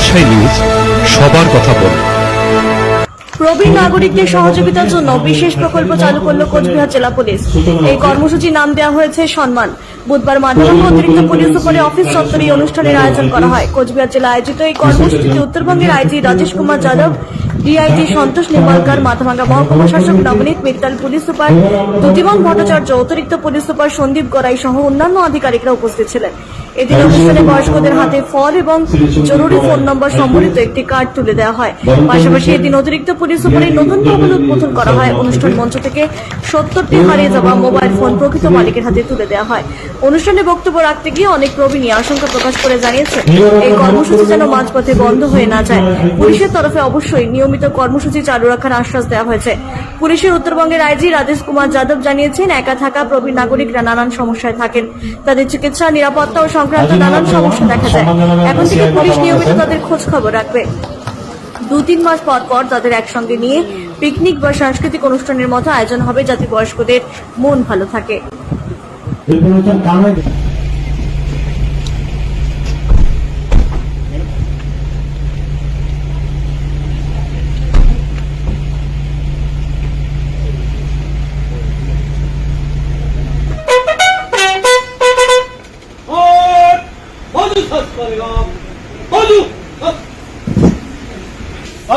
Rajshahi news, সবার কথা বলে। প্রবীণ নাগরিকদের সহযোগিতার জন্য বিশেষ প্রকল্প চালু করল কোচবিহার জেলা পুলিশ। এই কর্মসূচির নাম দেওয়া হয়েছে সম্মান। বুধবার মাথাভাঙ্গা অতিরিক্ত পুলিশ সুপারের অফিস চত্বরে এই অনুষ্ঠানের আয়োজন করা হয়। কোচবিহার জেলা আয়োজিত এই কর্মসূচিতে উত্তরবঙ্গের আইজি রাজেশ কুমার যাদব, ডিআইজি সন্তোষ নির্মলকার, মাথাভাঙ্গা মহকুমা শাসক নবনীত মিত্তাল, পুলিশ সুপার দ্যুতিমন ভট্টাচার্য, অতিরিক্ত পুলিশ সুপার সন্দীপ গড়াই সহ অন্যান্য আধিকারিকরা উপস্থিত ছিলেন। এদিন অনুষ্ঠানে বয়স্কদের হাতে ফল এবং জরুরি ফোন নম্বর সম্বলিত একটি কার্ড তুলে দেওয়া হয়। পাশাপাশি এদিন অতিরিক্ত পুলিশ সুপারের নতুন ভবন উদ্বোধন করা হয়। অনুষ্ঠান মঞ্চ থেকে 70টি হারিয়ে যাওয়া মোবাইল ফোন প্রকৃত মালিকের হাতে তুলে দেওয়া হয়। অনুষ্ঠানে বক্তব্য রাখতে গিয়ে অনেক প্রবীণই আশঙ্কা প্রকাশ করে জানিয়েছেন, এই কর্মসূচি যেন মাঝপথে বন্ধ হয়ে না যায়। পুলিশের তরফে অবশ্যই নিয়মিত কর্মসূচি চালু রাখার আশ্বাস দেওয়া হয়েছে। পুলিশের উত্তরবঙ্গের আইজি রাজেশ কুমার যাদব জানিয়েছেন, একা থাকা প্রবীণ নাগরিকরা নানান সমস্যায় থাকেন। তাদের চিকিৎসা, নিরাপত্তা ও সংক্রান্ত নানান সমস্যা দেখা যায়। এখন থেকে পুলিশ নিয়মিত তাদের খোঁজ খবর রাখবে। 2-3 মাস পর পর তাদের একসঙ্গে নিয়ে পিকনিক বা সাংস্কৃতিক অনুষ্ঠানের মতো আয়োজন হবে, যাতে বয়স্কদের মন ভালো থাকে।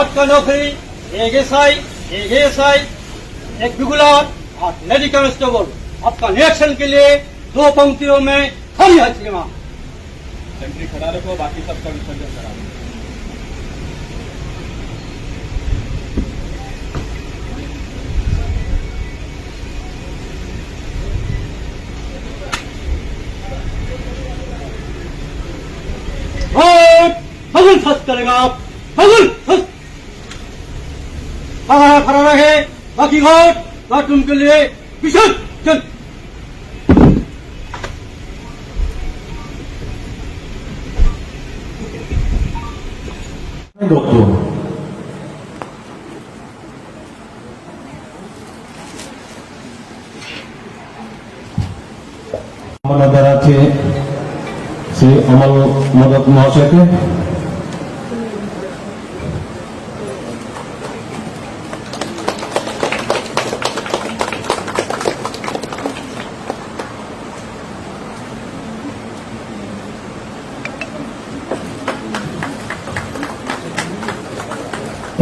आपका नौकरी एक एएसआई, एक रेगुलर और लेडी कांस्टेबल। आपका रिएक्शन के लिए 2 पंक्तियों में खड़ी है सीमा। सेंट्री खड़ा रखो, बाकी सबका विसर्जन करा दो। फगुल फर्स्ट करेगा आप, फगुल फर्स्ट खड़ा रहे। बाकी घाट बाथरूम के लिए विसर्जन। আমাদের আছে শ্রী অমল মোদক মহাশয়কে,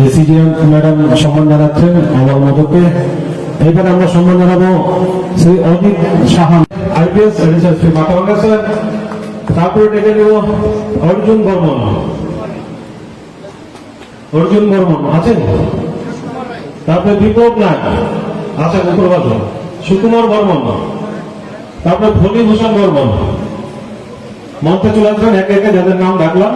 এসিডিএম ম্যাডাম সম্মান জানাচ্ছেন অমল মোদককে। এবার আমরা সম্মান জানাবো Shri Ajit Sahan, IPS officer Shri Mathabhanga sir. তারপরে ডেকে নেব অর্জুন বর্মন। অর্জুন বর্মন আছেন? তারপরে দীপক নাথ আছেন উপরবাসন, সুকুমার বর্মন, তারপরে ফণীভূষণ বর্মন। মঞ্চে চলে আসবেন একে একে, যাদের নাম ডাকলাম।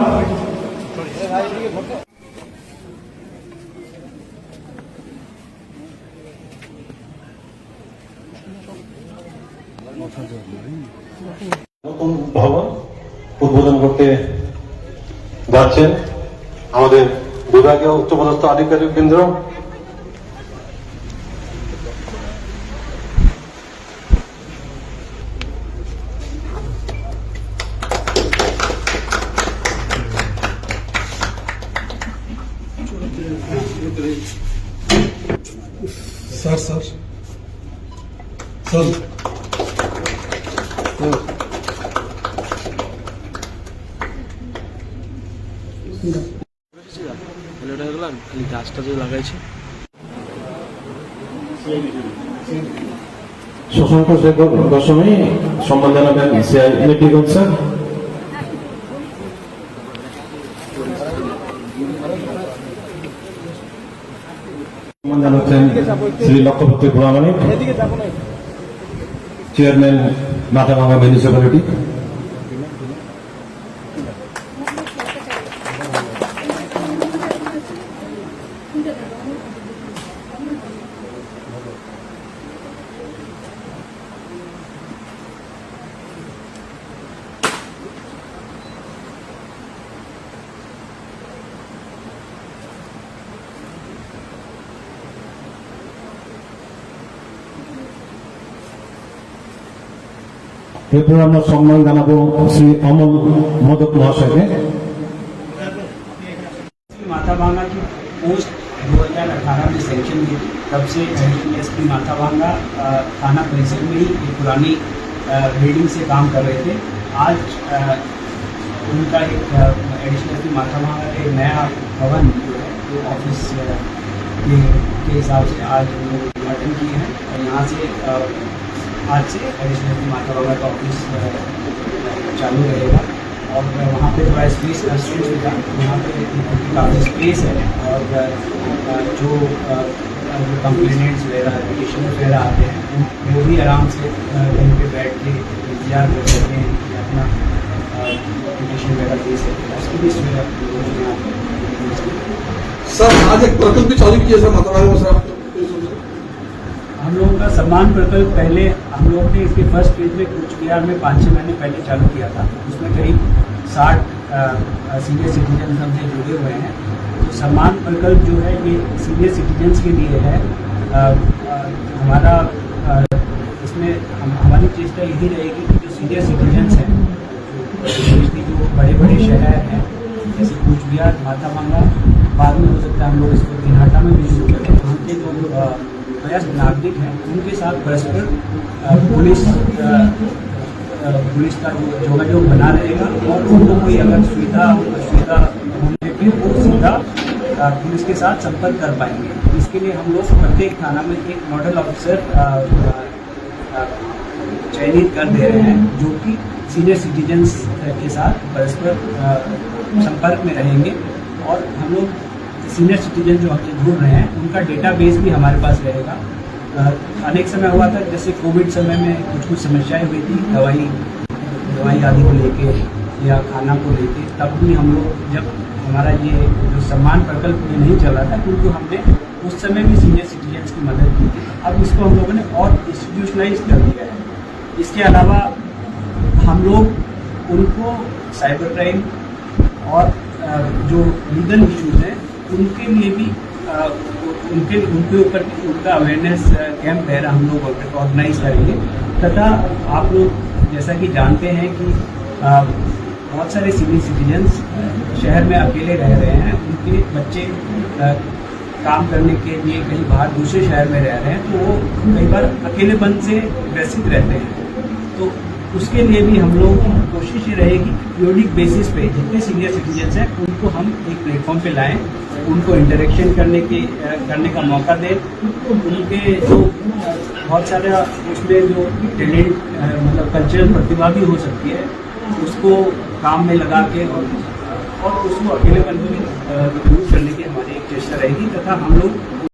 নতুন ভবন উদ্বোধন করতে যাচ্ছেন আমাদের বিভাগীয় উচ্চপদস্থ আধিকারিক কেন্দ্র। স্যার স্যার স্যার খালি গাছটা যে লাগাইছে। শশাঙ্ক শেখর গোস্বামী সম্মান জানাবেন সিআই ইলেকট্রিক্যাল স্যার। সম্মান জানাচ্ছেন শ্রী লক্ষ্যপতি ঘোড়ামানিক, চেয়ারম্যান মাথাভাঙ্গা মিউনিসিপ্যালিটি। এরপর আমরা সম্মান জানাবো শ্রী অমল মোদক মহাশয়কে। माथाभांगा की पोस्ट 2018 में सेंक्शन हुई थी। तब से एडिशनल एसपी माथाभांगा थाना परिसर में ही एक पुरानी बिल्डिंग से काम कर रहे थे। आज उनका एक एडिशनल एसपी माथाभांगा का एक नया भवन जो है जो ऑफिस के हिसाब से आज हम लोग उद्घाटन किए हैं और यहाँ से आज से एडिशनल एसपी माथाभांगा का ऑफिस चालू रहेगा और वहाँ पे थोड़ा स्पेस कंस्ट्रेंट भी था। यहाँ पे काफ़ी स्पेस है और जो कंप्लेनेंट्स वगैरह पिटिशनर्स वगैरह आते हैं वो भी आराम से कहीं पे बैठ के इंतजार कर सकते हैं कि अपना पिटिशन वगैरह दे सकते हैं। उसकी भी सुविधा सर आज एक प्रकल्प भी चालू किया सर माथाभांगा सर हम लोगों का सम्मान प्रकल्प पहले हम लोगों ने इसके फर्स्ट फेज में कूच बिहार में 5-6 महीने पहले चालू किया था। उसमें करीब 60 सीनियर सिटीजन हमसे जुड़े हुए हैं। तो सम्मान प्रकल्प जो है ये सीनियर सिटीजन्स के लिए है। हमारा इसमें हमारी चेष्टा यही रहेगी कि जो सीनियर सिटीजन्स हैं देश के जो बड़े बड़े शहर हैं जैसे कूच बिहार, माथाभांगा, बाद में हो सकता है हम लोग इसको दिनहाटा में भी शुरू करें। वहाँ के जो वयस्क नागरिक हैं उनके साथ परस्पर पुलिस का जोगाजोग बना रहेगा और उनको कोई अगर सुविधा होने पे वो सीधा पुलिस के साथ संपर्क कर पाएंगे। इसके लिए हम लोग प्रत्येक थाना में एक नोडल ऑफिसर चयनित कर दे रहे हैं जो कि सीनियर सिटीजन्स के साथ परस्पर संपर्क में रहेंगे और हम लोग सीनियर सिटीजन जो हमसे जुड़ रहे हैं उनका डेटाबेस भी हमारे पास रहेगा। अनेक समय हुआ था जैसे कोविड समय में कुछ समस्याएं हुई थी दवाई आदि को लेके या खाना को लेके, तब भी हम लोग जब हमारा ये जो सम्मान प्रकल्प में नहीं चल रहा था क्योंकि हमने उस समय भी सीनियर सिटीजन्स की मदद की थी। अब इसको हम लोगों ने और इंस्टीट्यूशनलाइज कर दिया है। इसके अलावा हम लोग उनको साइबर क्राइम और जो लीगल इश्यूज हैं उनके लिए भी उनके ऊपर उनका अवेयरनेस कैंप वगैरह हम लोग ऑर्गेनाइज करेंगे। तथा आप लोग जैसा कि जानते हैं कि बहुत सारे सीनियर सिटीजन्स शहर में अकेले रह रहे हैं, उनके बच्चे काम करने के लिए कहीं बाहर दूसरे शहर में रह रहे हैं तो वो कई बार अकेलेपन से ग्रसित रहते हैं। तो उसके लिए भी हम लोग की कोशिश ये रहेगी पीरियोडिक बेसिस पे जितने सीनियर सिटीजन्स हैं उनको हम एक प्लेटफॉर्म पे लाएं, उनको इंटरेक्शन करने का मौका दें। उनके जो बहुत सारा उसमें जो टैलेंट मतलब कल्चरल प्रतिभा भी हो सकती है उसको काम में लगा के और उसको अकेलेपन को भी दूर करने की हमारी एक चेष्टा रहेगी। तथा हम लोग